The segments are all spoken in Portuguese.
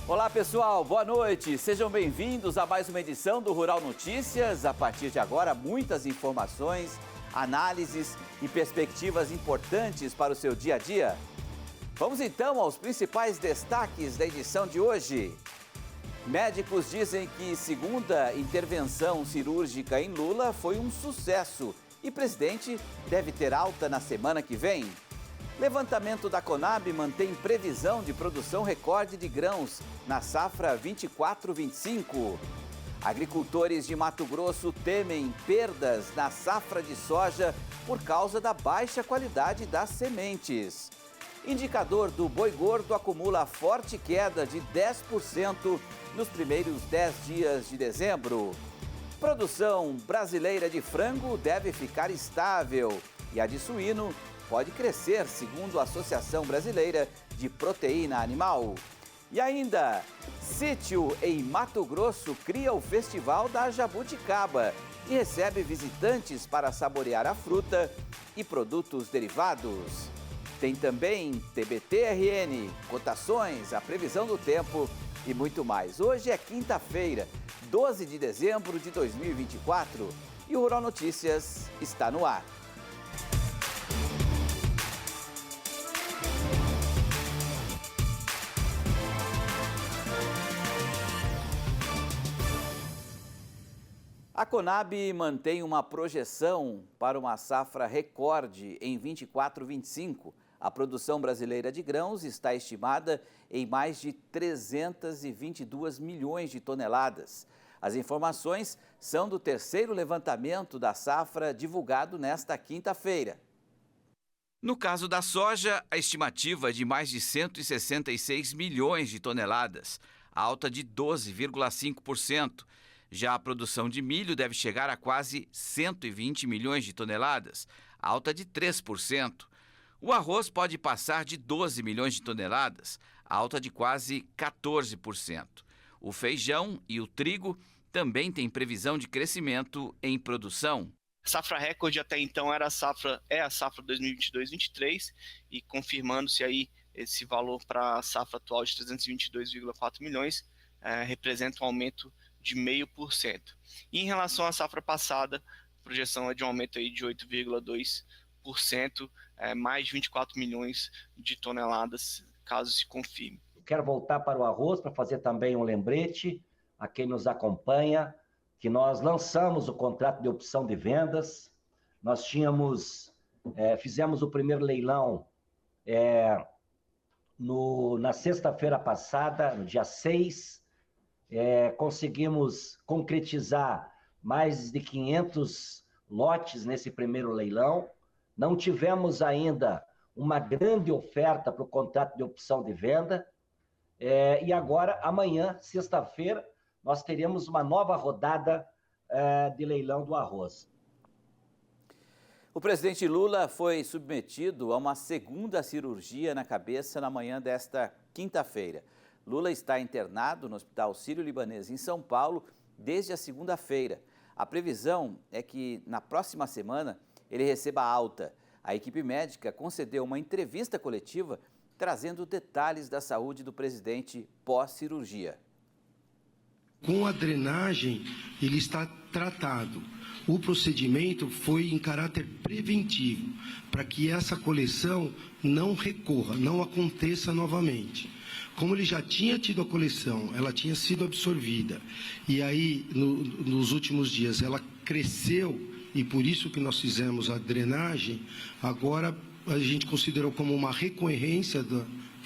Olá pessoal, boa noite. Sejam bem-vindos a mais uma edição do Rural Notícias. A partir de agora, muitas informações, análises e perspectivas importantes para o seu dia a dia. Vamos então aos principais destaques da edição de hoje. Médicos dizem que segunda intervenção cirúrgica em Lula foi um sucesso e presidente deve ter alta na semana que vem. Levantamento da Conab mantém previsão de produção recorde de grãos na safra 24-25. Agricultores de Mato Grosso temem perdas na safra de soja por causa da baixa qualidade das sementes. Indicador do boi gordo acumula forte queda de 10% nos primeiros 10 dias de dezembro. Produção brasileira de frango deve ficar estável e a de suíno pode crescer, segundo a Associação Brasileira de Proteína Animal. E ainda, sítio em Mato Grosso cria o Festival da Jabuticaba e recebe visitantes para saborear a fruta e produtos derivados. Tem também TBT-RN, cotações, a previsão do tempo e muito mais. Hoje é quinta-feira, 12 de dezembro de 2024 e o Rural Notícias está no ar. A Conab mantém uma projeção para uma safra recorde em 24-25. A produção brasileira de grãos está estimada em mais de 322 milhões de toneladas. As informações são do terceiro levantamento da safra divulgado nesta quinta-feira. No caso da soja, a estimativa é de mais de 166 milhões de toneladas, alta de 12,5%. Já a produção de milho deve chegar a quase 120 milhões de toneladas, alta de 3%. O arroz pode passar de 12 milhões de toneladas, alta de quase 14%. O feijão e o trigo também têm previsão de crescimento em produção. A safra recorde até então é a safra 2022-23 e confirmando-se aí esse valor para a safra atual de 322,4 milhões, representa um aumento de 0,5%. E em relação à safra passada, a projeção é de um aumento aí de 8,2%, mais de 24 milhões de toneladas, caso se confirme. Quero voltar para o arroz para fazer também um lembrete a quem nos acompanha, que nós lançamos o contrato de opção de vendas. Nós fizemos o primeiro leilão na sexta-feira passada, no dia 6, conseguimos concretizar mais de 500 lotes nesse primeiro leilão. Não tivemos ainda uma grande oferta para o contrato de opção de venda. E agora, amanhã, sexta-feira, nós teremos uma nova rodada de leilão do arroz. O presidente Lula foi submetido a uma segunda cirurgia na cabeça na manhã desta quinta-feira. Lula está internado no Hospital Sírio-Libanês em São Paulo desde a segunda-feira. A previsão é que na próxima semana ele receba alta. A equipe médica concedeu uma entrevista coletiva trazendo detalhes da saúde do presidente pós-cirurgia. Com a drenagem, ele está tratado. O procedimento foi em caráter preventivo, para que essa coleção não recorra, não aconteça novamente. Como ele já tinha tido a coleção, ela tinha sido absorvida, e aí, nos últimos dias, ela cresceu, e por isso que nós fizemos a drenagem, agora a gente considerou como uma recorrência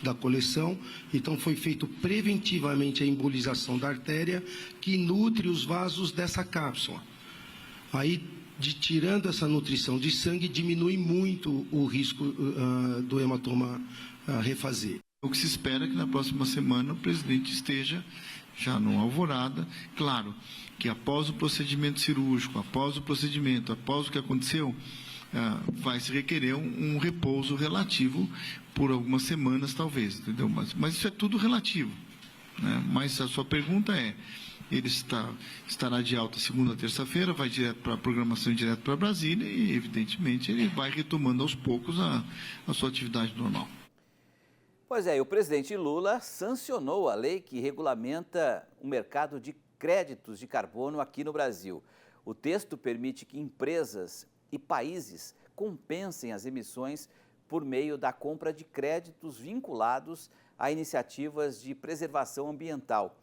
da coleção, então foi feito preventivamente a embolização da artéria, que nutre os vasos dessa cápsula. Aí, tirando essa nutrição de sangue, diminui muito o risco do hematoma refazer. O que se espera é que na próxima semana o presidente esteja já no Alvorada. Claro que após o procedimento cirúrgico, após o que aconteceu, vai se requerer um repouso relativo por algumas semanas, talvez, entendeu? Mas isso é tudo relativo, né? Mas a sua pergunta é, ele estará de alta segunda a terça-feira, vai direto para a programação, direto para Brasília e, evidentemente, ele vai retomando aos poucos a sua atividade normal. Pois é, e o presidente Lula sancionou a lei que regulamenta o mercado de créditos de carbono aqui no Brasil. O texto permite que empresas e países compensem as emissões por meio da compra de créditos vinculados a iniciativas de preservação ambiental.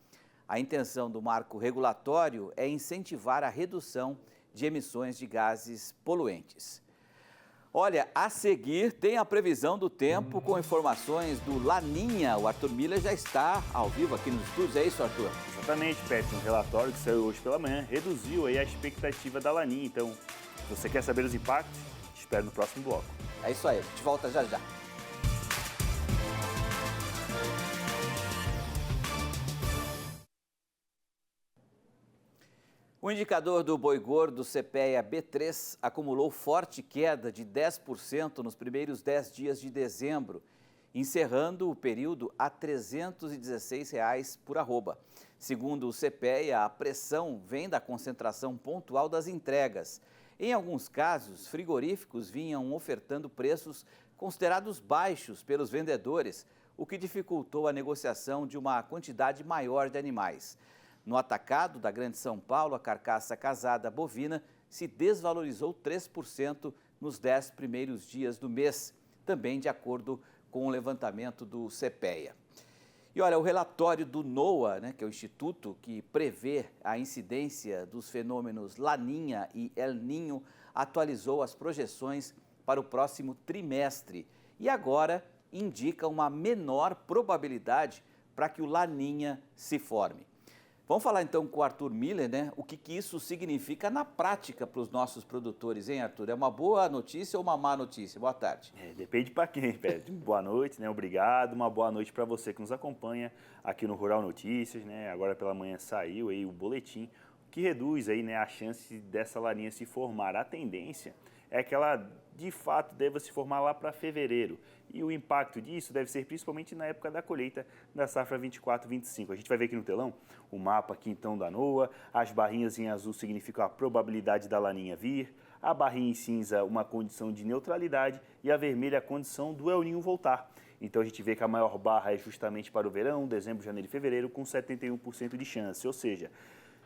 A intenção do marco regulatório é incentivar a redução de emissões de gases poluentes. Olha, a seguir tem a previsão do tempo com informações do Laninha. O Arthur Miller já está ao vivo aqui nos estúdios, é isso, Arthur? Exatamente, Pet. Um relatório que saiu hoje pela manhã reduziu aí a expectativa da Laninha. Então, se você quer saber os impactos, espere no próximo bloco. É isso aí, a gente volta já já. O indicador do boi gordo CPEA B3 acumulou forte queda de 10% nos primeiros 10 dias de dezembro, encerrando o período a R$ 316 por arroba. Segundo o CPEA, a pressão vem da concentração pontual das entregas. Em alguns casos, frigoríficos vinham ofertando preços considerados baixos pelos vendedores, o que dificultou a negociação de uma quantidade maior de animais. No atacado da Grande São Paulo, a carcaça casada bovina se desvalorizou 3% nos 10 primeiros dias do mês, também de acordo com o levantamento do CPEA. E olha, o relatório do NOAA, que é o instituto que prevê a incidência dos fenômenos Laninha e El Niño, atualizou as projeções para o próximo trimestre e agora indica uma menor probabilidade para que o Laninha se forme. Vamos falar então com o Arthur Miller, o que isso significa na prática para os nossos produtores, hein, Arthur? É uma boa notícia ou uma má notícia? Boa tarde. Depende para quem, Pedro. Boa noite, obrigado. Uma boa noite para você que nos acompanha aqui no Rural Notícias, Agora pela manhã saiu aí o boletim, que reduz aí, a chance dessa laninha se formar. A tendência é que ela, de fato, deva se formar lá para fevereiro. E o impacto disso deve ser principalmente na época da colheita da safra 24-25. A gente vai ver aqui no telão o mapa aqui então da NOAA, as barrinhas em azul significam a probabilidade da laninha vir, a barrinha em cinza uma condição de neutralidade e a vermelha a condição do El Niño voltar. Então a gente vê que a maior barra é justamente para o verão, dezembro, janeiro e fevereiro, com 71% de chance. Ou seja,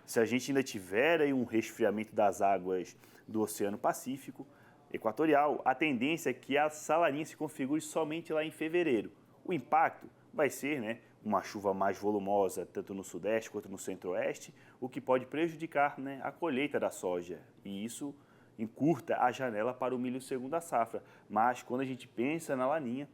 se a gente ainda tiver aí um resfriamento das águas do Oceano Pacífico Equatorial, a tendência é que a laninha se configure somente lá em fevereiro. O impacto vai ser uma chuva mais volumosa, tanto no sudeste quanto no centro-oeste, o que pode prejudicar a colheita da soja. E isso encurta a janela para o milho segunda safra. Mas quando a gente pensa na laninha,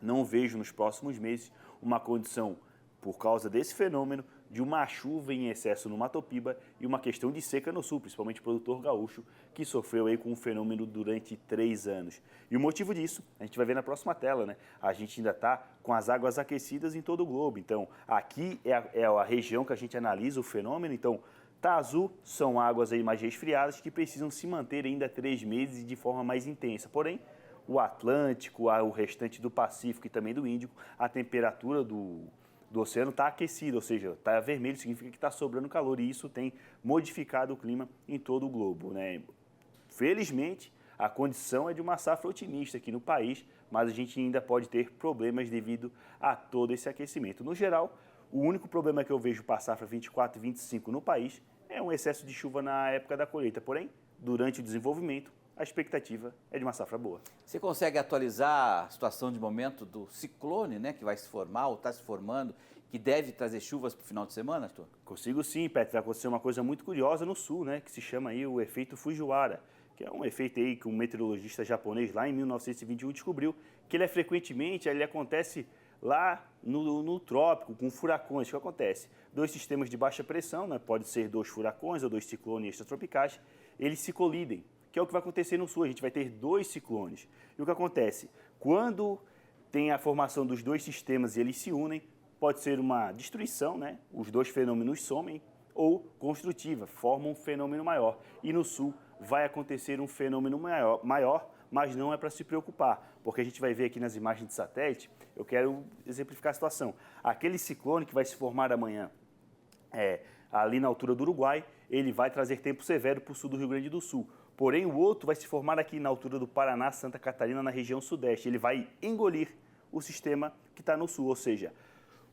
não vejo nos próximos meses uma condição, por causa desse fenômeno, de uma chuva em excesso no Mato Piba e uma questão de seca no sul, principalmente o produtor gaúcho, que sofreu aí com o fenômeno durante 3 anos. E o motivo disso, a gente vai ver na próxima tela, A gente ainda está com as águas aquecidas em todo o globo. Então, aqui é a região que a gente analisa o fenômeno. Então, tá azul, são águas aí mais resfriadas que precisam se manter ainda 3 meses de forma mais intensa. Porém, o Atlântico, o restante do Pacífico e também do Índico, a temperatura do oceano está aquecido, ou seja, está vermelho, significa que está sobrando calor e isso tem modificado o clima em todo o globo. Felizmente, a condição é de uma safra otimista aqui no país, mas a gente ainda pode ter problemas devido a todo esse aquecimento. No geral, o único problema que eu vejo para a safra 24 e 25 no país é um excesso de chuva na época da colheita, porém, durante o desenvolvimento, a expectativa é de uma safra boa. Você consegue atualizar a situação de momento do ciclone, que vai se formar ou está se formando, que deve trazer chuvas para o final de semana, Arthur? Consigo sim, Petro. Vai acontecer uma coisa muito curiosa no sul, que se chama aí o efeito Fujiwara, que é um efeito aí que um meteorologista japonês lá em 1921 descobriu, que ele acontece lá no trópico, com furacões. O que acontece? 2 sistemas de baixa pressão, pode ser 2 furacões ou 2 ciclones extratropicais, eles se colidem, que é o que vai acontecer no sul. A gente vai ter 2 ciclones. E o que acontece? Quando tem a formação dos 2 sistemas e eles se unem, pode ser uma destruição, Os 2 fenômenos somem, ou construtiva, formam um fenômeno maior. E no sul vai acontecer um fenômeno maior, mas não é para se preocupar, porque a gente vai ver aqui nas imagens de satélite, eu quero exemplificar a situação. Aquele ciclone que vai se formar amanhã, ali na altura do Uruguai, ele vai trazer tempo severo para o sul do Rio Grande do Sul. Porém, o outro vai se formar aqui na altura do Paraná, Santa Catarina, na região sudeste. Ele vai engolir o sistema que está no sul, ou seja,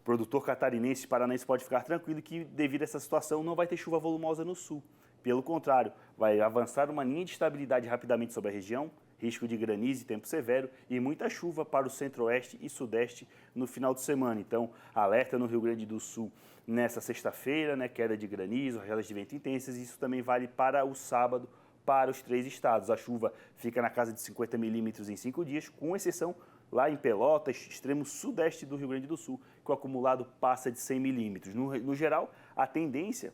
o produtor catarinense e paranaense pode ficar tranquilo que, devido a essa situação, não vai ter chuva volumosa no sul. Pelo contrário, vai avançar uma linha de estabilidade rapidamente sobre a região, risco de granizo e tempo severo e muita chuva para o centro-oeste e sudeste no final de semana. Então, alerta no Rio Grande do Sul nessa sexta-feira, né, queda de granizo, rajadas de vento intensas, e isso também vale para o sábado, para os 3 estados. A chuva fica na casa de 50 milímetros em 5 dias, com exceção lá em Pelotas, extremo sudeste do Rio Grande do Sul, que o acumulado passa de 100 milímetros. No geral, a tendência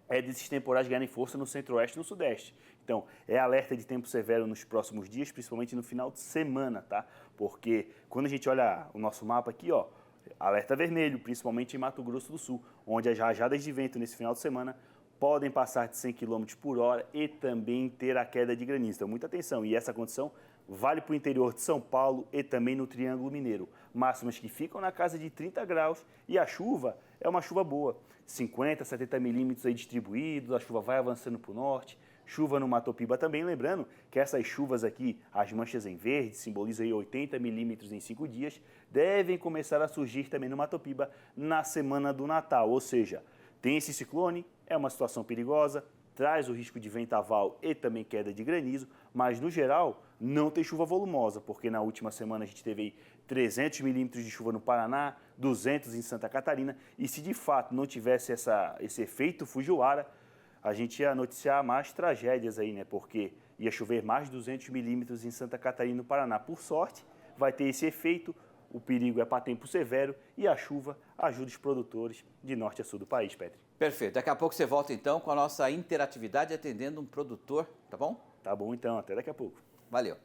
é desses temporais ganharem força no centro-oeste e no sudeste. Então, é alerta de tempo severo nos próximos dias, principalmente no final de semana, tá? Porque quando a gente olha o nosso mapa aqui, ó, alerta vermelho, principalmente em Mato Grosso do Sul, onde as rajadas de vento nesse final de semana podem passar de 100 km por hora e também ter a queda de granizo. Então, muita atenção. E essa condição vale para o interior de São Paulo e também no Triângulo Mineiro. Máximas que ficam na casa de 30 graus e a chuva é uma chuva boa. 50, 70 milímetros aí distribuídos, a chuva vai avançando para o norte. Chuva no Matopiba também, lembrando que essas chuvas aqui, as manchas em verde, simbolizam aí 80 milímetros em 5 dias, devem começar a surgir também no Matopiba na semana do Natal. Ou seja, tem esse ciclone, é uma situação perigosa, traz o risco de vendaval e também queda de granizo, mas no geral não tem chuva volumosa, porque na última semana a gente teve aí 300 milímetros de chuva no Paraná, 200 em Santa Catarina, e se de fato não tivesse esse efeito Fujiwara, a gente ia noticiar mais tragédias aí, né? Porque ia chover mais de 200 milímetros em Santa Catarina e no Paraná. Por sorte, vai ter esse efeito, o perigo é para tempo severo e a chuva ajuda os produtores de norte a sul do país, Petri. Perfeito. Daqui a pouco você volta então com a nossa interatividade atendendo um produtor, tá bom? Tá bom então, até daqui a pouco. Valeu.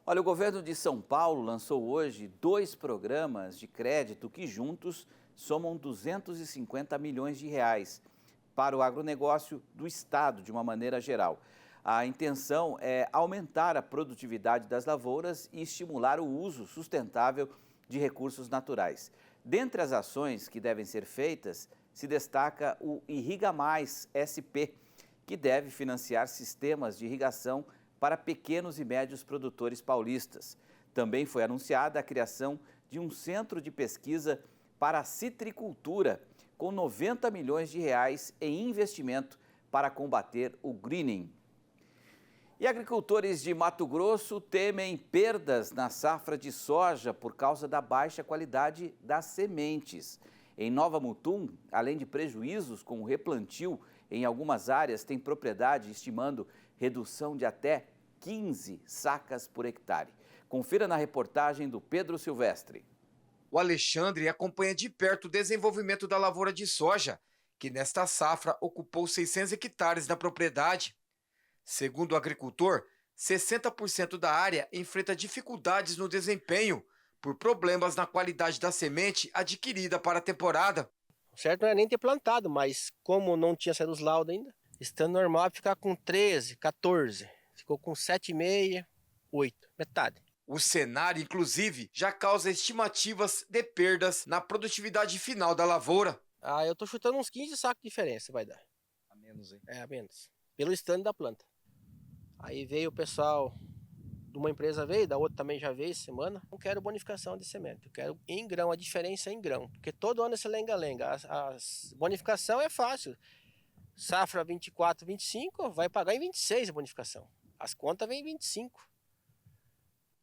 Olha, o governo de São Paulo lançou hoje 2 programas de crédito que juntos somam 250 milhões de reais para o agronegócio do estado de uma maneira geral. A intenção é aumentar a produtividade das lavouras e estimular o uso sustentável de recursos naturais. Dentre as ações que devem ser feitas, se destaca o Irriga Mais SP, que deve financiar sistemas de irrigação para pequenos e médios produtores paulistas. Também foi anunciada a criação de um centro de pesquisa para a citricultura, com 90 milhões de reais em investimento para combater o greening. E agricultores de Mato Grosso temem perdas na safra de soja por causa da baixa qualidade das sementes. Em Nova Mutum, além de prejuízos com o replantio, em algumas áreas tem propriedade estimando redução de até 15 sacas por hectare. Confira na reportagem do Pedro Silvestre. O Alexandre acompanha de perto o desenvolvimento da lavoura de soja, que nesta safra ocupou 600 hectares na propriedade. Segundo o agricultor, 60% da área enfrenta dificuldades no desempenho por problemas na qualidade da semente adquirida para a temporada. O certo não é nem ter plantado, mas como não tinha saído os laudos ainda, estando normal ficar com 13, 14, ficou com 7,5, 8, metade. O cenário, inclusive, já causa estimativas de perdas na produtividade final da lavoura. Eu tô chutando uns 15 sacos de diferença, vai dar. A menos, hein? A menos. Pelo stand da planta. Aí veio o pessoal de uma empresa, da outra também já veio essa semana. Não quero bonificação de semente, eu quero em grão, a diferença é em grão. Porque todo ano esse lenga-lenga. A bonificação é fácil. Safra 24, 25, vai pagar em 26 a bonificação. As contas vêm em 25.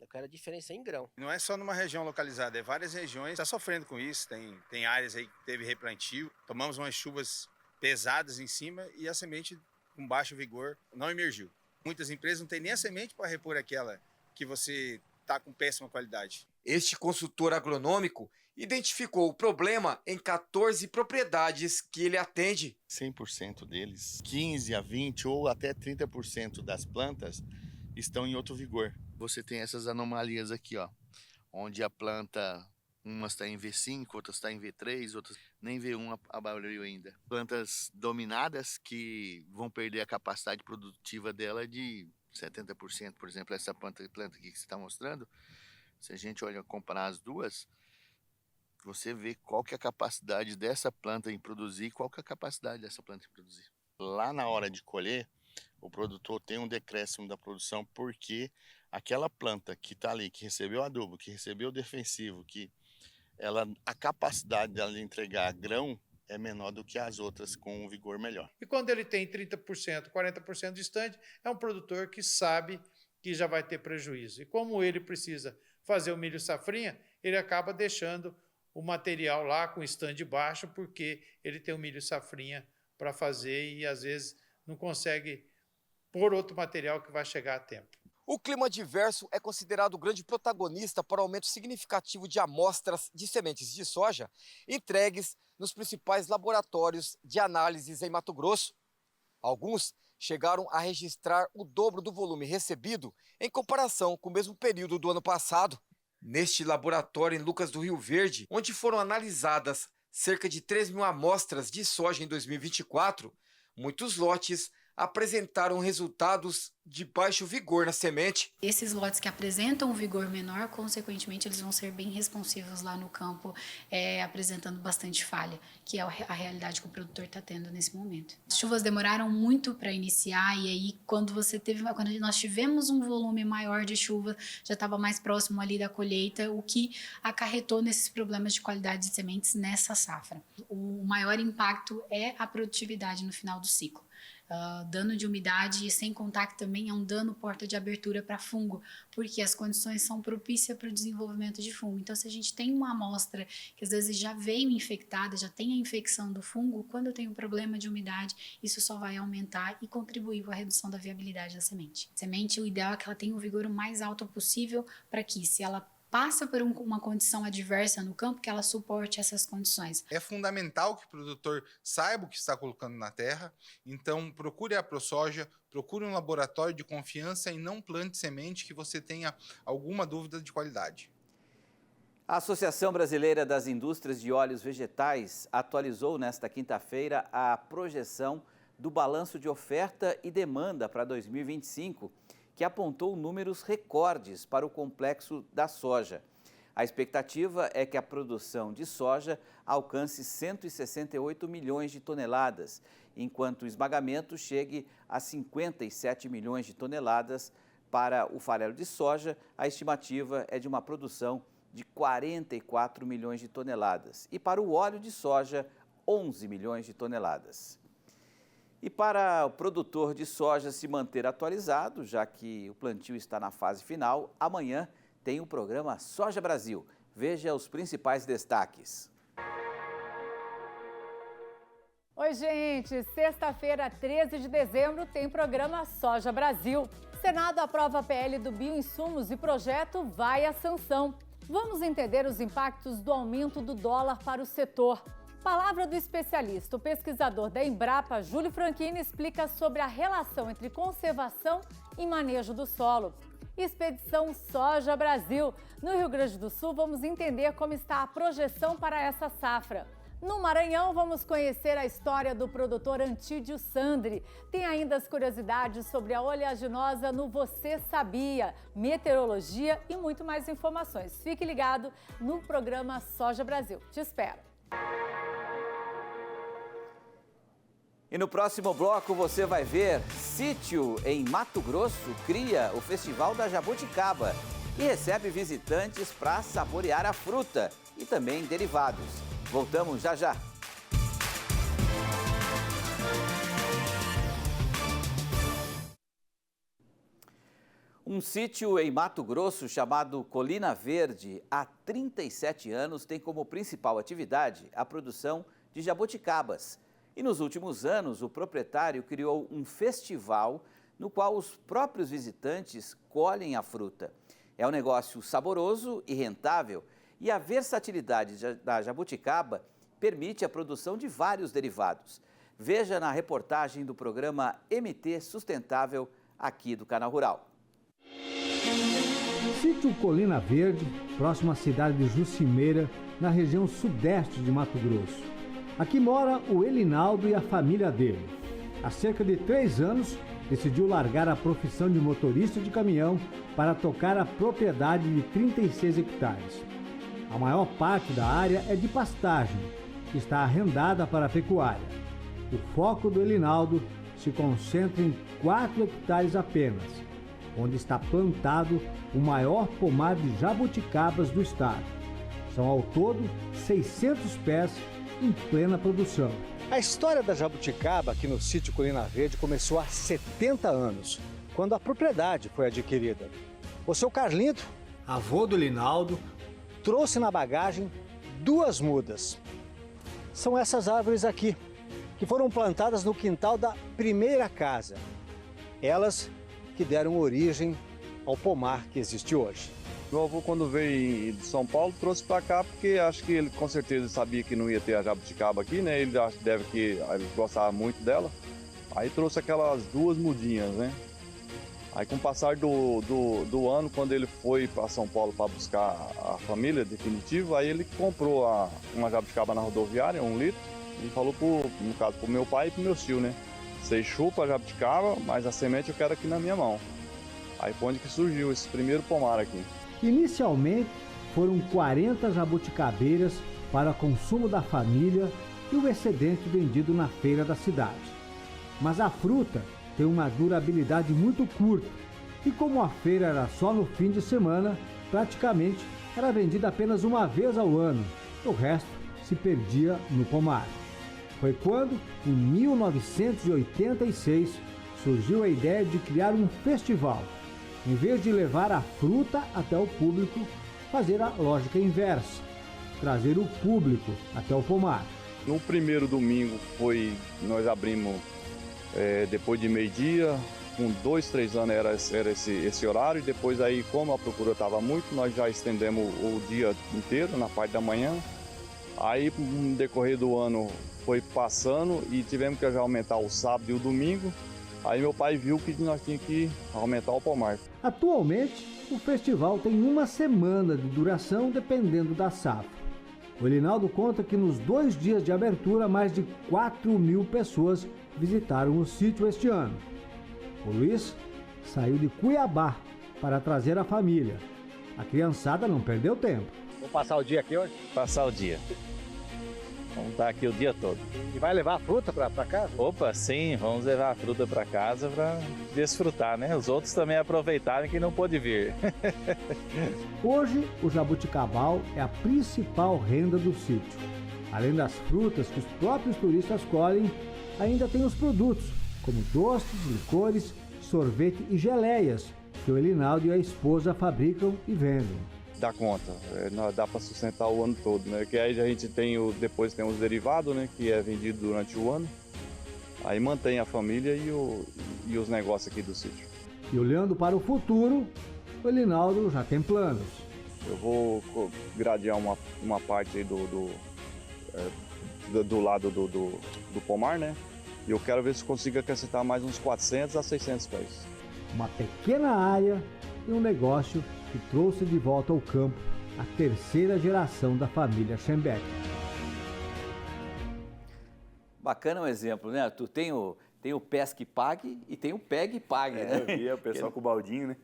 Eu quero a diferença em grão. Não é só numa região localizada, é várias regiões. Está sofrendo com isso, tem áreas aí que teve replantio. Tomamos umas chuvas pesadas em cima e a semente com baixo vigor não emergiu. Muitas empresas não têm nem a semente para repor aquela que você está com péssima qualidade. Este consultor agronômico identificou o problema em 14 propriedades que ele atende. 100% deles, 15 a 20 ou até 30% das plantas estão em outro vigor. Você tem essas anomalias aqui, ó, onde a planta, umas está em V5, outras está em V3, outras nem V1 abriu ainda. Plantas dominadas que vão perder a capacidade produtiva dela de 70%, por exemplo, essa planta aqui que você está mostrando. Se a gente olha comparar as duas, você vê qual que é a capacidade dessa planta em produzir e qual que é a capacidade dessa planta em produzir. Lá na hora de colher, o produtor tem um decréscimo da produção porque aquela planta que está ali, que recebeu adubo, que recebeu defensivo, a capacidade dela de entregar grão é menor do que as outras com um vigor melhor. E quando ele tem 30%, 40% de stand, é um produtor que sabe que já vai ter prejuízo. E como ele precisa fazer o milho safrinha, ele acaba deixando o material lá com stand baixo, porque ele tem o milho safrinha para fazer e às vezes não consegue pôr outro material que vai chegar a tempo. O clima adverso é considerado o grande protagonista para o aumento significativo de amostras de sementes de soja entregues nos principais laboratórios de análises em Mato Grosso. Alguns chegaram a registrar o dobro do volume recebido em comparação com o mesmo período do ano passado. Neste laboratório em Lucas do Rio Verde, onde foram analisadas cerca de 3 mil amostras de soja em 2024, muitos lotes apresentaram resultados de baixo vigor na semente. Esses lotes que apresentam um vigor menor, consequentemente, eles vão ser bem responsivos lá no campo, apresentando bastante falha, que é a realidade que o produtor está tendo nesse momento. As chuvas demoraram muito para iniciar e aí quando nós tivemos um volume maior de chuva, já estava mais próximo ali da colheita, o que acarretou nesses problemas de qualidade de sementes nessa safra. O maior impacto é a produtividade no final do ciclo. Dano de umidade e sem contar que também é um dano porta de abertura para fungo, porque as condições são propícias para o desenvolvimento de fungo. Então, se a gente tem uma amostra que às vezes já veio infectada, já tem a infecção do fungo, quando eu tenho um problema de umidade, isso só vai aumentar e contribuir para a redução da viabilidade da semente. A semente, o ideal é que ela tenha o vigor o mais alto possível para que, se ela passa por uma condição adversa no campo, que ela suporte essas condições. É fundamental que o produtor saiba o que está colocando na terra, então procure a ProSoja, procure um laboratório de confiança e não plante semente que você tenha alguma dúvida de qualidade. A Associação Brasileira das Indústrias de Óleos Vegetais atualizou nesta quinta-feira a projeção do balanço de oferta e demanda para 2025, que apontou números recordes para o complexo da soja. A expectativa é que a produção de soja alcance 168 milhões de toneladas, enquanto o esmagamento chegue a 57 milhões de toneladas. Para o farelo de soja, a estimativa é de uma produção de 44 milhões de toneladas e para o óleo de soja, 11 milhões de toneladas. E para o produtor de soja se manter atualizado, já que o plantio está na fase final, amanhã tem o programa Soja Brasil. Veja os principais destaques. Oi, gente! Sexta-feira, 13 de dezembro, tem programa Soja Brasil. Senado aprova a PL do Bioinsumos e projeto vai à sanção. Vamos entender os impactos do aumento do dólar para o setor. Palavra do especialista, o pesquisador da Embrapa, Júlio Franchini, explica sobre a relação entre conservação e manejo do solo. Expedição Soja Brasil. No Rio Grande do Sul, vamos entender como está a projeção para essa safra. No Maranhão, vamos conhecer a história do produtor Antídio Sandri. Tem ainda as curiosidades sobre a oleaginosa no Você Sabia, meteorologia e muito mais informações. Fique ligado no programa Soja Brasil. Te espero. E no próximo bloco você vai ver sítio em Mato Grosso cria o Festival da Jabuticaba e recebe visitantes para saborear a fruta e também derivados. Voltamos já já. Um sítio em Mato Grosso chamado Colina Verde, há 37 anos, tem como principal atividade a produção de jabuticabas. E nos últimos anos, o proprietário criou um festival no qual os próprios visitantes colhem a fruta. É um negócio saboroso e rentável e a versatilidade da jabuticaba permite a produção de vários derivados. Veja na reportagem do programa MT Sustentável aqui do Canal Rural. Sítio Colina Verde, próximo à cidade de Jucimeira, na região sudeste de Mato Grosso. Aqui mora o Elinaldo e a família dele. Há cerca de 3 anos, decidiu largar a profissão de motorista de caminhão para tocar a propriedade de 36 hectares. A maior parte da área é de pastagem, que está arrendada para a pecuária. O foco do Elinaldo se concentra em 4 hectares apenas. onde está plantado o maior pomar de jabuticabas do estado. São ao todo 600 pés em plena produção. A história da jabuticaba aqui no sítio Colina Verde começou há 70 anos, quando a propriedade foi adquirida. O seu Carlindo, avô do Linaldo, trouxe na bagagem 2 mudas. São essas árvores aqui, que foram plantadas no quintal da primeira casa. Elas que deram origem ao pomar que existe hoje. Meu avô, quando veio de São Paulo, trouxe para cá porque acho que ele com certeza sabia que não ia ter a jabuticaba aqui, né? Ele gostava muito dela. Aí trouxe aquelas 2 mudinhas, né? Aí com o passar do ano, quando ele foi para São Paulo para buscar a família definitiva, aí ele comprou uma jabuticaba na rodoviária, 1 litro, e falou, no caso, pro meu pai e pro meu tio, né? Vocês chupam a jabuticaba, mas a semente eu quero aqui na minha mão. Aí foi onde que surgiu esse primeiro pomar aqui. Inicialmente foram 40 jabuticabeiras para consumo da família e o excedente vendido na feira da cidade. Mas a fruta tem uma durabilidade muito curta e como a feira era só no fim de semana, praticamente era vendida apenas uma vez ao ano. O resto se perdia no pomar. Foi quando, em 1986, surgiu a ideia de criar um festival. Em vez de levar a fruta até o público, fazer a lógica inversa, trazer o público até o pomar. No primeiro domingo nós abrimos depois de meio-dia, com 2, 3 anos era esse horário, e depois aí, como a procura estava muito, nós já estendemos o dia inteiro, na parte da manhã. Aí, no decorrer do ano, foi passando e tivemos que já aumentar o sábado e o domingo. Aí meu pai viu que nós tínhamos que aumentar o pomar. Atualmente, o festival tem 1 semana de duração, dependendo da safra. O Elinaldo conta que nos 2 dias de abertura, mais de 4.000 pessoas visitaram o sítio este ano. O Luiz saiu de Cuiabá para trazer a família. A criançada não perdeu tempo. Vou passar o dia aqui hoje? Passar o dia. Vamos estar aqui o dia todo. E vai levar a fruta para casa? Opa, sim, vamos levar a fruta para casa para desfrutar, né? Os outros também aproveitarem que não pôde vir. Hoje, o jabuticabal é a principal renda do sítio. Além das frutas que os próprios turistas colhem, ainda tem os produtos, como doces, licores, sorvete e geleias, que o Elinaldo e a esposa fabricam e vendem. Dá conta, dá para sustentar o ano todo, né? Que aí a gente depois tem os derivados, né? Que é vendido durante o ano. Aí mantém a família e os negócios aqui do sítio. E olhando para o futuro, o Elinaldo já tem planos. Eu vou gradear uma parte aí do lado do pomar, né? E eu quero ver se consigo acrescentar mais uns 400 a 600 pés. Uma pequena área e um negócio que trouxe de volta ao campo a 3ª geração da família Schembeck. Bacana um exemplo, né? Tu tem o pesque pague e tem o pegue e pague, né? Eu vi o pessoal com o baldinho, né?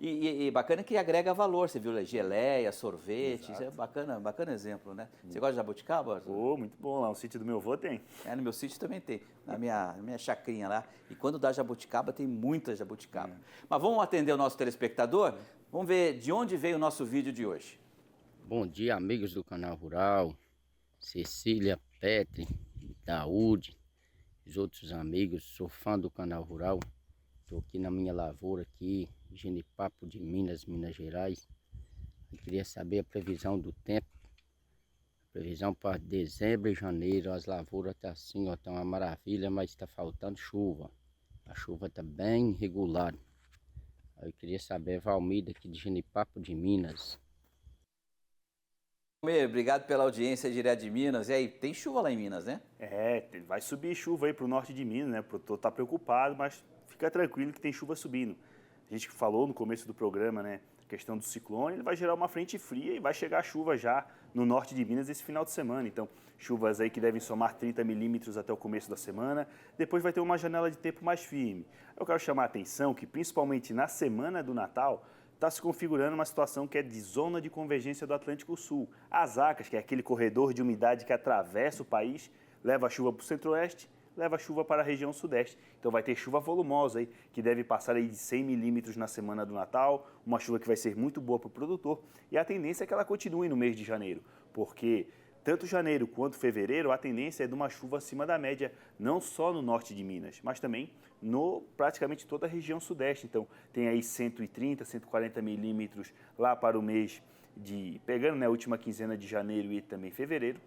E bacana que agrega valor, você viu, geleia, sorvete, isso é bacana exemplo, né? Você gosta de jabuticaba? Muito bom, lá no sítio do meu avô tem. No meu sítio também tem, na minha chacrinha lá. E quando dá jabuticaba, tem muita jabuticaba. Mas vamos atender o nosso telespectador? Vamos ver de onde veio o nosso vídeo de hoje. Bom dia, amigos do Canal Rural, Cecília, Petri, Daúde, os outros amigos, sou fã do Canal Rural. Estou aqui na minha lavoura aqui, Genipapo de Minas Gerais. Eu queria saber a previsão do tempo. Previsão para dezembro e janeiro, as lavouras estão assim, tá uma maravilha, mas está faltando chuva. A chuva está bem irregular. Eu queria saber, Valmir, aqui de Genipapo de Minas. Obrigado pela audiência direto de Minas. E aí, tem chuva lá em Minas, né? Vai subir chuva aí para o norte de Minas, né? O produtor está preocupado, mas fica tranquilo que tem chuva subindo. A gente falou no começo do programa, né? A questão do ciclone, ele vai gerar uma frente fria e vai chegar chuva já no norte de Minas esse final de semana. Então, chuvas aí que devem somar 30 milímetros até o começo da semana. Depois vai ter uma janela de tempo mais firme. Eu quero chamar a atenção que, principalmente na semana do Natal, está se configurando uma situação que é de zona de convergência do Atlântico Sul. As ACAS, que é aquele corredor de umidade que atravessa o país, leva a chuva para o centro-oeste, leva chuva para a região sudeste. Então vai ter chuva volumosa aí, que deve passar aí de 100 milímetros na semana do Natal, uma chuva que vai ser muito boa para o produtor, e a tendência é que ela continue no mês de janeiro, porque tanto janeiro quanto fevereiro, a tendência é de uma chuva acima da média, não só no norte de Minas, mas também no praticamente toda a região sudeste. Então, tem aí 130, 140 milímetros lá para o mês pegando, né, a última quinzena de janeiro e também fevereiro.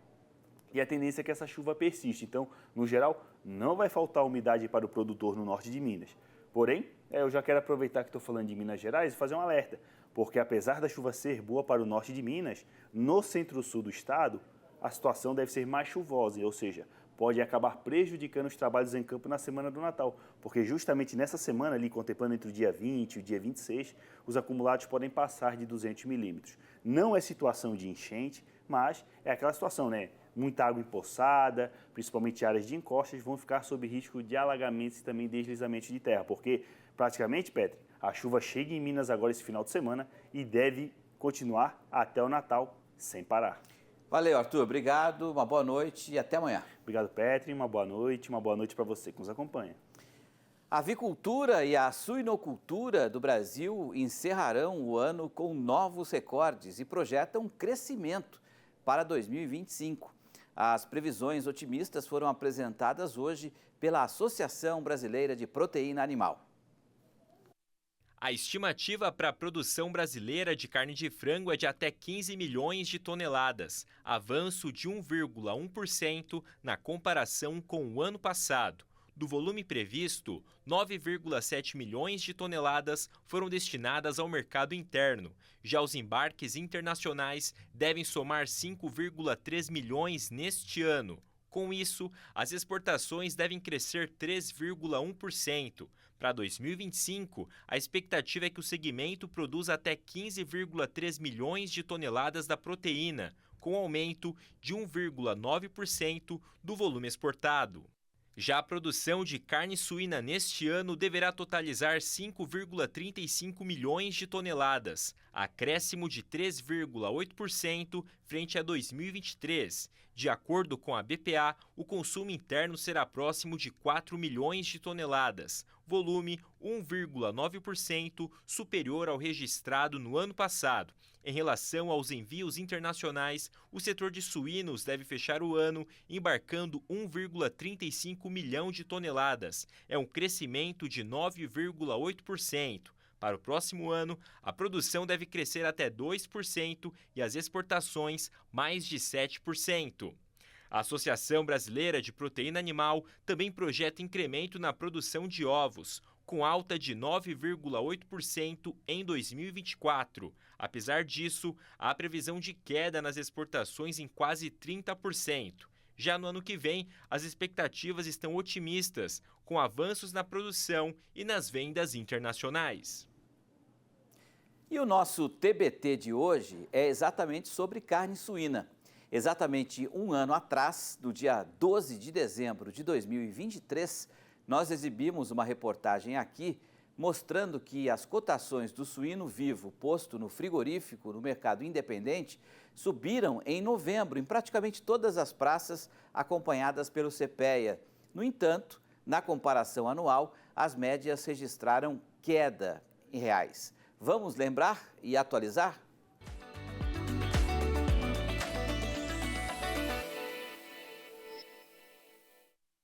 E a tendência é que essa chuva persiste. Então, no geral, não vai faltar umidade para o produtor no norte de Minas. Porém, eu já quero aproveitar que estou falando de Minas Gerais e fazer um alerta, porque apesar da chuva ser boa para o norte de Minas, no centro-sul do estado, a situação deve ser mais chuvosa, ou seja, pode acabar prejudicando os trabalhos em campo na semana do Natal, porque justamente nessa semana, ali contemplando entre o dia 20 e o dia 26, os acumulados podem passar de 200 milímetros. Não é situação de enchente, mas é aquela situação, né? Muita água empoçada, principalmente áreas de encostas, vão ficar sob risco de alagamentos e também deslizamentos de terra, porque praticamente, Petri, a chuva chega em Minas agora esse final de semana e deve continuar até o Natal sem parar. Valeu, Arthur. Obrigado, uma boa noite e até amanhã. Obrigado, Petri. Uma boa noite para você que nos acompanha. A avicultura e a suinocultura do Brasil encerrarão o ano com novos recordes e projetam crescimento para 2025. As previsões otimistas foram apresentadas hoje pela Associação Brasileira de Proteína Animal. A estimativa para a produção brasileira de carne de frango é de até 15 milhões de toneladas, avanço de 1,1% na comparação com o ano passado. Do volume previsto, 9,7 milhões de toneladas foram destinadas ao mercado interno. Já os embarques internacionais devem somar 5,3 milhões neste ano. Com isso, as exportações devem crescer 3,1%. Para 2025, a expectativa é que o segmento produza até 15,3 milhões de toneladas da proteína, com aumento de 1,9% do volume exportado. Já a produção de carne suína neste ano deverá totalizar 5,35 milhões de toneladas, acréscimo de 3,8% frente a 2023. De acordo com a BPA, o consumo interno será próximo de 4 milhões de toneladas, volume 1,9% superior ao registrado no ano passado. Em relação aos envios internacionais, o setor de suínos deve fechar o ano embarcando 1,35 milhão de toneladas. É um crescimento de 9,8%. Para o próximo ano, a produção deve crescer até 2% e as exportações mais de 7%. A Associação Brasileira de Proteína Animal também projeta incremento na produção de ovos, com alta de 9,8% em 2024. Apesar disso, há previsão de queda nas exportações em quase 30%. Já no ano que vem, as expectativas estão otimistas, com avanços na produção e nas vendas internacionais. E o nosso TBT de hoje é exatamente sobre carne suína. Exatamente um ano atrás, no dia 12 de dezembro de 2023, nós exibimos uma reportagem aqui mostrando que as cotações do suíno vivo posto no frigorífico no mercado independente subiram em novembro em praticamente todas as praças acompanhadas pelo CPEA. No entanto, na comparação anual, as médias registraram queda em reais. Vamos lembrar e atualizar?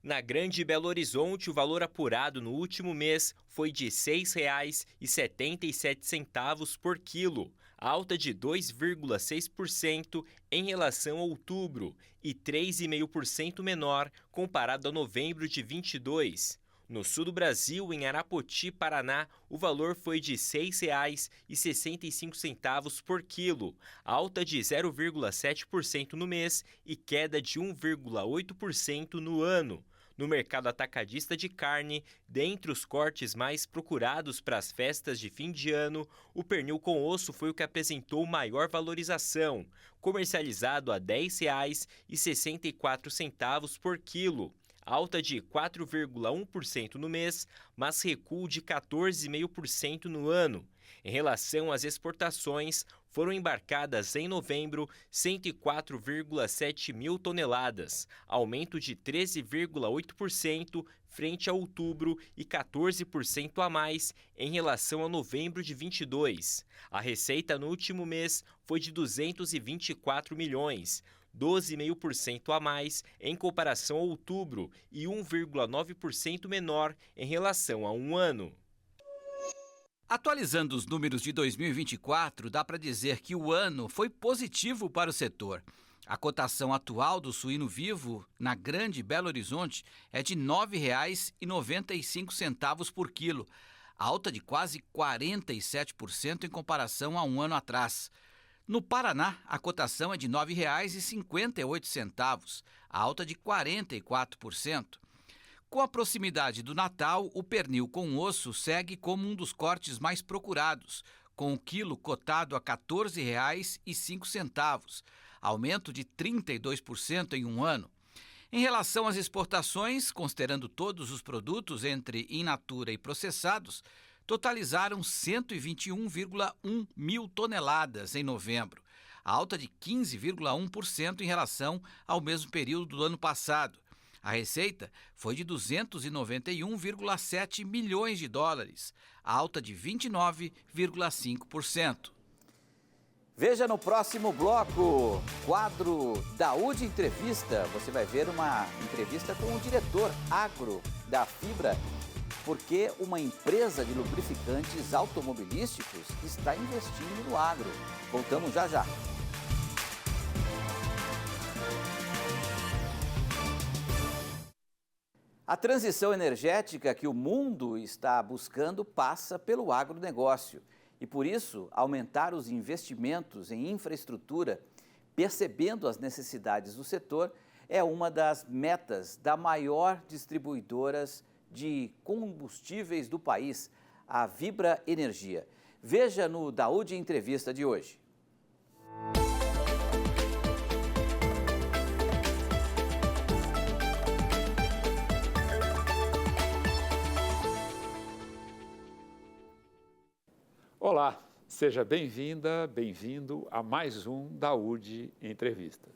Na Grande Belo Horizonte, o valor apurado no último mês foi de R$ 6,77 por quilo, alta de 2,6% em relação a outubro e 3,5% menor comparado a novembro de 22. No sul do Brasil, em Arapoti, Paraná, o valor foi de R$ 6,65 por quilo, alta de 0,7% no mês e queda de 1,8% no ano. No mercado atacadista de carne, dentre os cortes mais procurados para as festas de fim de ano, o pernil com osso foi o que apresentou maior valorização, comercializado a R$ 10,64 por quilo, alta de 4,1% no mês, mas recuo de 14,5% no ano. Em relação às exportações, foram embarcadas em novembro 104,7 mil toneladas, aumento de 13,8% frente a outubro e 14% a mais em relação a novembro de 22. A receita no último mês foi de 224 milhões, 12,5% a mais em comparação a outubro e 1,9% menor em relação a um ano. Atualizando os números de 2024, dá para dizer que o ano foi positivo para o setor. A cotação atual do suíno vivo na Grande Belo Horizonte é de R$ 9,95 por quilo, alta de quase 47% em comparação a um ano atrás. No Paraná, a cotação é de R$ 9,58, alta de 44%. Com a proximidade do Natal, o pernil com osso segue como um dos cortes mais procurados, com o quilo cotado a R$ 14,05, aumento de 32% em um ano. Em relação às exportações, considerando todos os produtos entre in natura e processados, totalizaram 121,1 mil toneladas em novembro, alta de 15,1% em relação ao mesmo período do ano passado. A receita foi de 291,7 milhões de dólares, alta de 29,5%. Veja no próximo bloco, quadro Daúde Entrevista. Você vai ver uma entrevista com o diretor agro da Fibra, porque uma empresa de lubrificantes automobilísticos está investindo no agro. Voltamos já já. A transição energética que o mundo está buscando passa pelo agronegócio. E por isso, aumentar os investimentos em infraestrutura, percebendo as necessidades do setor, é uma das metas da maior distribuidoras de combustíveis do país, a Vibra Energia. Veja no Daúde Entrevista de hoje. Olá, seja bem-vinda, bem-vindo a mais um Daúde Entrevista.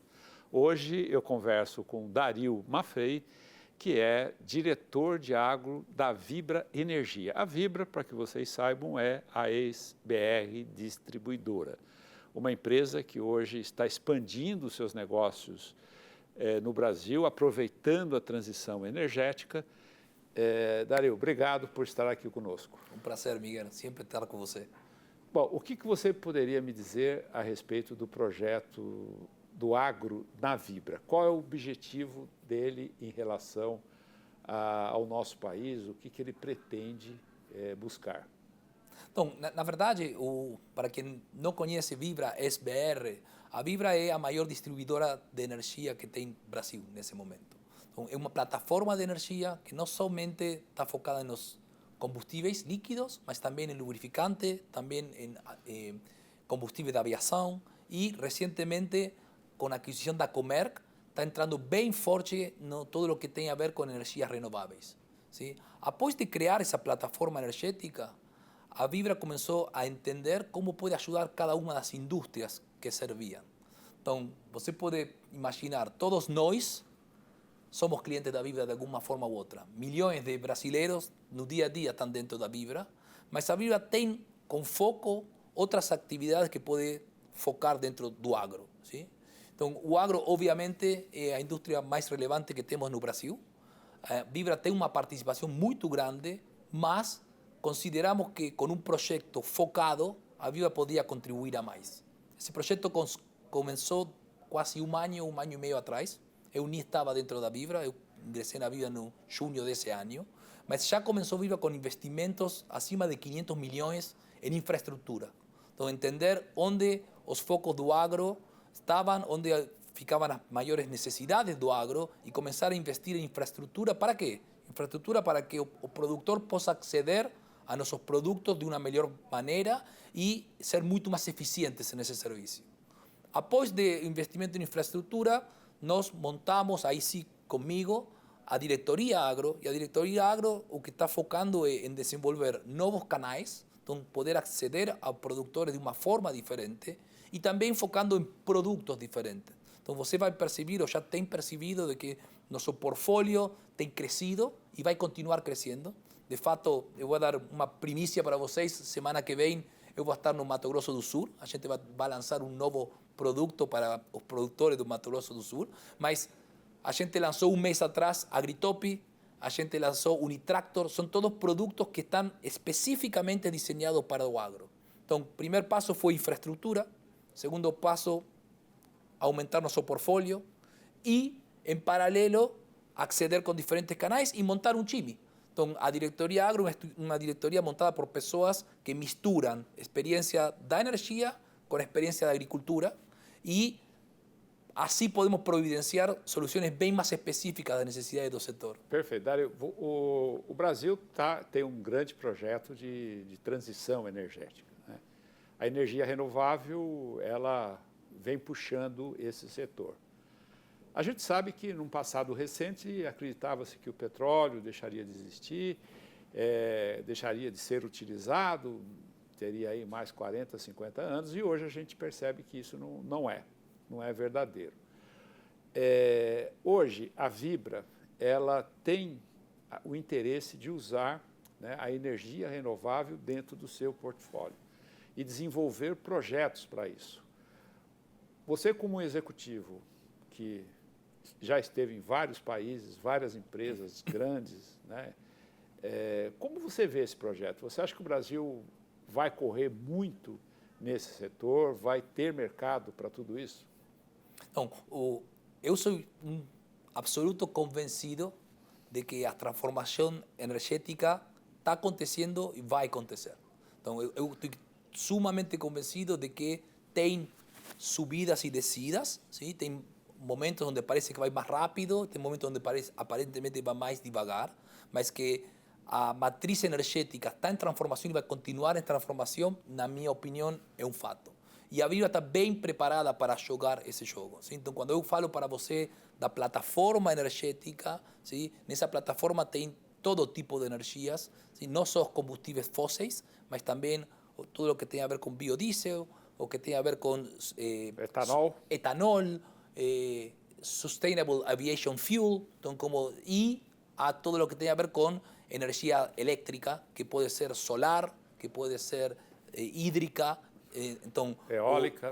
Hoje eu converso com Dario Maffei, que é diretor de agro da Vibra Energia. A Vibra, para que vocês saibam, é a ex-BR Distribuidora, uma empresa que hoje está expandindo seus negócios no Brasil, aproveitando a transição energética. Dario, obrigado por estar aqui conosco. Um prazer, Miguel, sempre estar com você. Bom, o que você poderia me dizer a respeito do projeto do agro na Vibra? Qual é o objetivo dele em relação ao nosso país? O que ele pretende buscar? Então, na verdade, para quem não conhece Vibra, ex-BR, a Vibra é a maior distribuidora de energia que tem no Brasil nesse momento. Então, é uma plataforma de energia que não somente está focada nos combustíveis líquidos, mas também em lubrificante, também em combustível de aviação e, recentemente, com a aquisição da Comerc, está entrando bem forte no todo o que tem a ver com energias renováveis. ¿Sí? Após de criar essa plataforma energética, a Vibra começou a entender como pode ajudar cada uma das indústrias que serviam. Então, você pode imaginar, todos nós somos clientes da Vibra de alguma forma ou outra. Milhões de brasileiros no dia a dia estão dentro da Vibra, mas a Vibra tem com foco outras atividades que pode focar dentro do agro. ¿Sí? Então, o agro, obviamente, é a indústria mais relevante que temos no Brasil. A Vibra tem uma participação muito grande, mas consideramos que com um projeto focado, a Vibra podia contribuir a mais. Esse projeto começou quase um ano e meio atrás. Eu nem estava dentro da Vibra, eu ingressei na Vibra no junho desse ano, mas já começou a Vibra com investimentos acima de 500 milhões em infraestrutura. Então, entender onde os focos do agro estavam, onde ficavam as maiores necessidades do agro e começar a investir em infraestrutura. ¿Para quê? Infraestrutura para que o produtor possa acceder a nossos produtos de uma melhor maneira e ser muito mais eficientes nesse serviço. Após de investimento em infraestrutura, nós montamos, aí sim comigo, a diretoria agro, e a diretoria agro o que está focando é em desenvolver novos canais. Então, poder acceder a produtores de uma forma diferente e também focando em produtos diferentes. Então, você vai perceber, ou já tem percebido, de que nosso portfólio tem crescido e vai continuar crescendo. De fato, eu vou dar uma primícia para vocês. Semana que vem, eu vou estar no Mato Grosso do Sul. A gente vai lançar um novo produto para os produtores do Mato Grosso do Sul. Mas a gente lançou um mês atrás Agritop, a gente lançou Unitractor. São todos produtos que estão especificamente desenhados para o agro. Então, o primeiro passo foi infraestrutura. Segundo passo, aumentar nosso portfólio e, em paralelo, acceder com diferentes canais e montar um time. Então, a diretoria agro é uma diretoria montada por pessoas que misturam experiência da energia com experiência da agricultura e assim podemos providenciar soluções bem mais específicas das necessidades do setor. Perfeito. Dário, o Brasil tem um grande projeto de transição energética, né? A energia renovável, ela vem puxando esse setor. A gente sabe que, num passado recente, acreditava-se que o petróleo deixaria de existir, deixaria de ser utilizado, teria aí mais 40, 50 anos, e hoje a gente percebe que isso não é verdadeiro. Hoje, a Vibra, ela tem o interesse de usar, né, a energia renovável dentro do seu portfólio e desenvolver projetos para isso. Você, como um executivo que já esteve em vários países, várias empresas grandes, né? Como você vê esse projeto? Você acha que o Brasil vai correr muito nesse setor? Vai ter mercado para tudo isso? Então, eu sou um absoluto convencido de que a transformação energética está acontecendo e vai acontecer. Então, eu estou sumamente convencido de que tem subidas e descidas, ¿sí? Tem momentos onde parece que vai mais rápido, tem momentos onde aparentemente vai mais devagar, mas que a matriz energética está em transformação e vai continuar em transformação, na minha opinião, é um fato. E a Vibra está bem preparada para jogar esse jogo. ¿Sí? Então, quando eu falo para você da plataforma energética, ¿sí? Nessa plataforma tem todo tipo de energias, ¿sí? Não só combustíveis fósseis, mas também tudo o que tem a ver com biodiesel, o que tem a ver com etanol, sustainable aviation fuel, então, e a todo o que tem a ver com energia elétrica, que pode ser solar, que pode ser hídrica, então, eólica.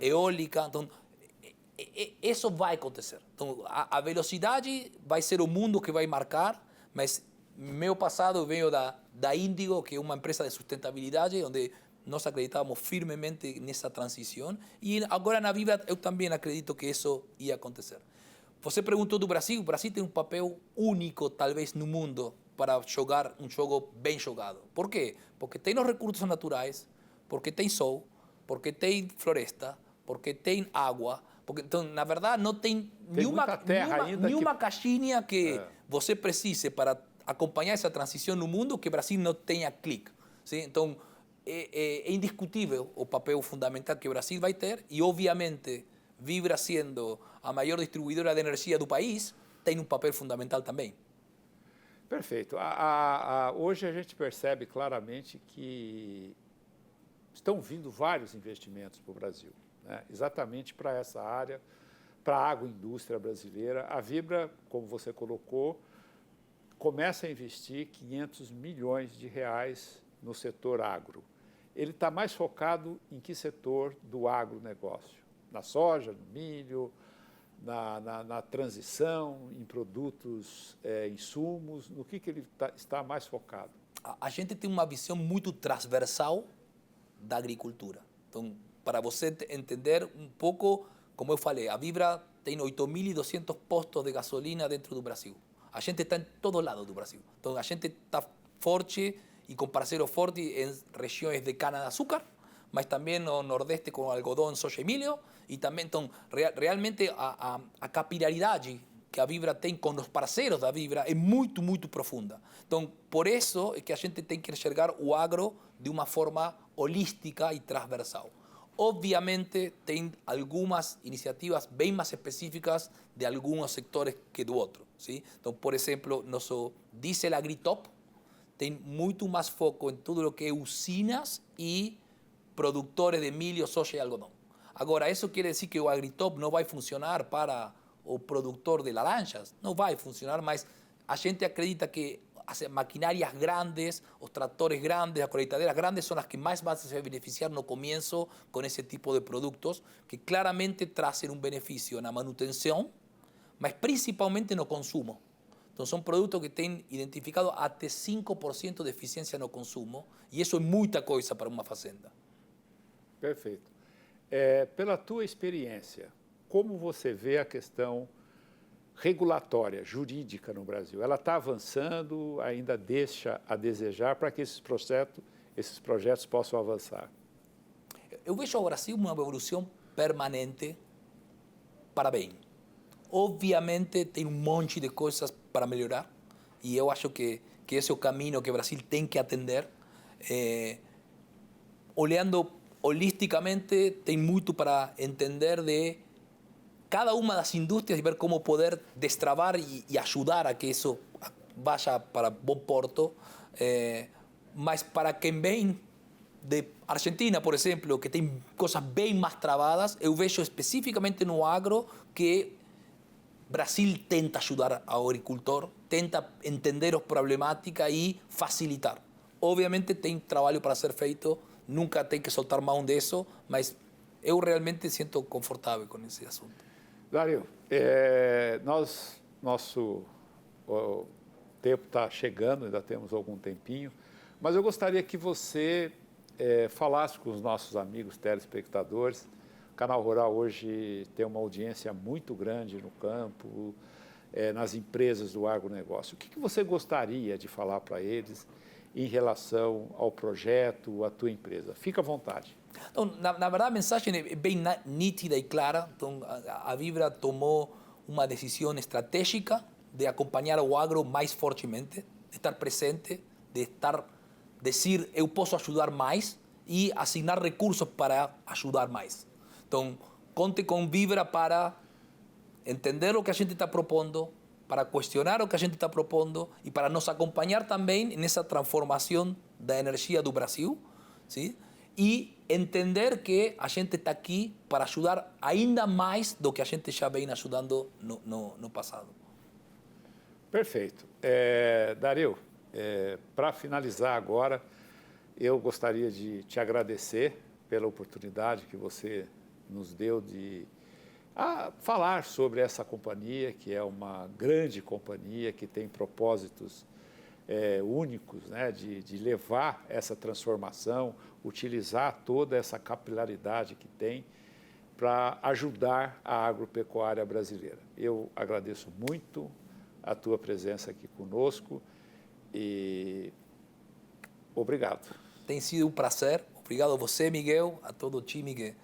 Então, isso vai acontecer. Então, a velocidade vai ser o mundo que vai marcar, mas meu passado veio da Índigo, que é uma empresa de sustentabilidade, onde nós acreditávamos firmemente nessa transição, e agora na Vibra eu também acredito que isso ia acontecer. Você perguntou do Brasil. O Brasil tem um papel único, talvez, no mundo para jogar um jogo bem jogado. Por quê? Porque tem os recursos naturais, porque tem sol, porque tem floresta, porque tem água. Porque, então, na verdade, não tem nenhuma caixinha que você precise para acompanhar essa transição no mundo que o Brasil não tenha clique. ¿Sí? Então, é indiscutível o papel fundamental que o Brasil vai ter e, obviamente, Vibra sendo a maior distribuidora de energia do país, tem um papel fundamental também. Perfeito. Hoje a gente percebe claramente que estão vindo vários investimentos para o Brasil, né? Exatamente para essa área, para a agroindústria brasileira. A Vibra, como você colocou, começa a investir 500 milhões de reais no setor agro. Ele está mais focado em que setor do agronegócio? Na soja, no milho, na transição, em produtos, insumos? No que ele está mais focado? A gente tem uma visão muito transversal da agricultura. Então, para você entender um pouco, como eu falei, a Vibra tem 8.200 postos de gasolina dentro do Brasil. A gente está em todo lado do Brasil. Então, a gente está forte e com parceiros fortes em regiões de cana-de-açúcar, mas também no Nordeste com algodão, soja e milho. E também, então, realmente a capilaridade que a Vibra tem com os parceiros da Vibra é muito, muito profunda. Então, por isso é que a gente tem que enxergar o agro de uma forma holística e transversal. Obviamente, tem algumas iniciativas bem mais específicas de alguns sectores que do outro. ¿Sí? Então, por exemplo, nosso diesel Agritop tem muito mais foco em tudo o que é usinas e produtores de milho, soja e algodão. Agora, isso quer dizer que o Agritop não vai funcionar para o produtor de laranjas? Não vai funcionar, mas a gente acredita que as maquinarias grandes, os tratores grandes, as colheitadeiras grandes são as que mais vão se beneficiar no começo com esse tipo de produtos, que claramente trazem benefício na manutenção, mas principalmente no consumo. Então, são produtos que têm identificado até 5% de eficiência no consumo, e isso é muita coisa para uma fazenda. Perfeito. Pela tua experiência, como você vê a questão regulatória, jurídica no Brasil? Ela está avançando, ainda deixa a desejar para que esses projetos possam avançar? Eu vejo o Brasil uma evolução permanente para bem. Obviamente tem um monte de coisas para melhorar e eu acho que esse é o caminho que o Brasil tem que atender. Olhando holisticamente, tem muito para entender de cada uma das indústrias e ver como poder destravar e ajudar a que isso vá para bom porto. Mas para quem vem de Argentina, por exemplo, que tem coisas bem mais travadas, eu vejo especificamente no agro que Brasil tenta ajudar ao agricultor, tenta entender as problemáticas e facilitar. Obviamente tem trabalho para ser feito, nunca tem que soltar mão disso, mas eu realmente sinto confortável com esse assunto. Dario, nosso tempo está chegando, ainda temos algum tempinho, mas eu gostaria que você falasse com os nossos amigos telespectadores. O Canal Rural hoje tem uma audiência muito grande no campo, nas empresas do agronegócio. O que você gostaria de falar para eles em relação ao projeto, à tua empresa? Fica à vontade. Então, na verdade, a mensagem é bem nítida e clara. Então, a Vibra tomou uma decisão estratégica de acompanhar o agro mais fortemente, de estar presente, de dizer eu posso ajudar mais e assignar recursos para ajudar mais. Então, conte com Vibra para entender o que a gente está propondo, para questionar o que a gente está propondo e para nos acompanhar também nessa transformação da energia do Brasil, sim? E entender que a gente está aqui para ajudar ainda mais do que a gente já vem ajudando no passado. Perfeito. Dario, para finalizar agora, eu gostaria de te agradecer pela oportunidade que você nos deu de falar sobre essa companhia, que é uma grande companhia, que tem propósitos únicos, né, de levar essa transformação, utilizar toda essa capilaridade que tem para ajudar a agropecuária brasileira. Eu agradeço muito a tua presença aqui conosco e obrigado. Tem sido um prazer. Obrigado a você, Miguel, a todo o time que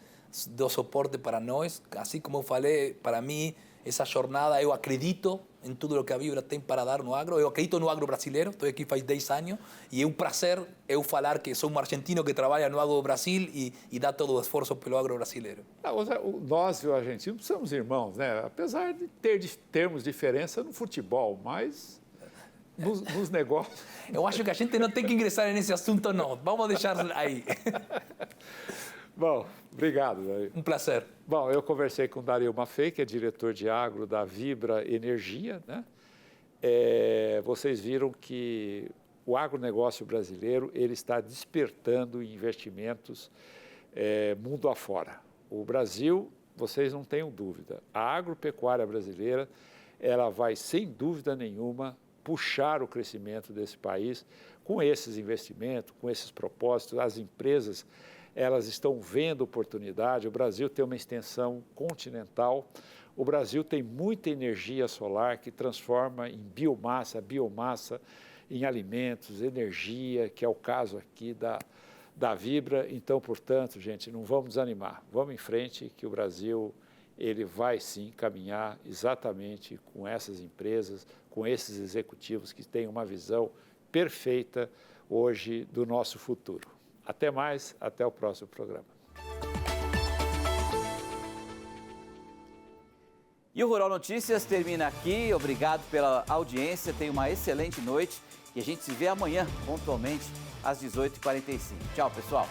deu suporte para nós. Assim como eu falei, para mim, essa jornada, eu acredito em tudo o que a Vibra tem para dar no agro. Eu acredito no agro brasileiro, estou aqui faz 10 anos, e é um prazer eu falar que sou um argentino que trabalha no agro do Brasil e dá todo o esforço pelo agro brasileiro. Nós e o argentino somos irmãos, né? Apesar de termos diferença no futebol, mas nos negócios... Eu acho que a gente não tem que ingressar nesse assunto, não. Vamos deixar aí. Bom, obrigado, Dario. Um prazer. Bom, eu conversei com o Dario Maffei, que é diretor de agro da Vibra Energia, né? Vocês viram que o agronegócio brasileiro ele está despertando investimentos mundo afora. O Brasil, vocês não tenham dúvida, a agropecuária brasileira ela vai, sem dúvida nenhuma, puxar o crescimento desse país com esses investimentos, com esses propósitos. As empresas elas estão vendo oportunidade. O Brasil tem uma extensão continental. O Brasil tem muita energia solar que transforma em biomassa em alimentos, energia, que é o caso aqui da Vibra. Então, portanto, gente, não vamos desanimar. Vamos em frente, que o Brasil ele vai sim caminhar exatamente com essas empresas, com esses executivos que têm uma visão perfeita hoje do nosso futuro. Até mais, até o próximo programa. E o Rural Notícias termina aqui. Obrigado pela audiência. Tenha uma excelente noite E a gente se vê amanhã, pontualmente, às 18h45. Tchau, pessoal!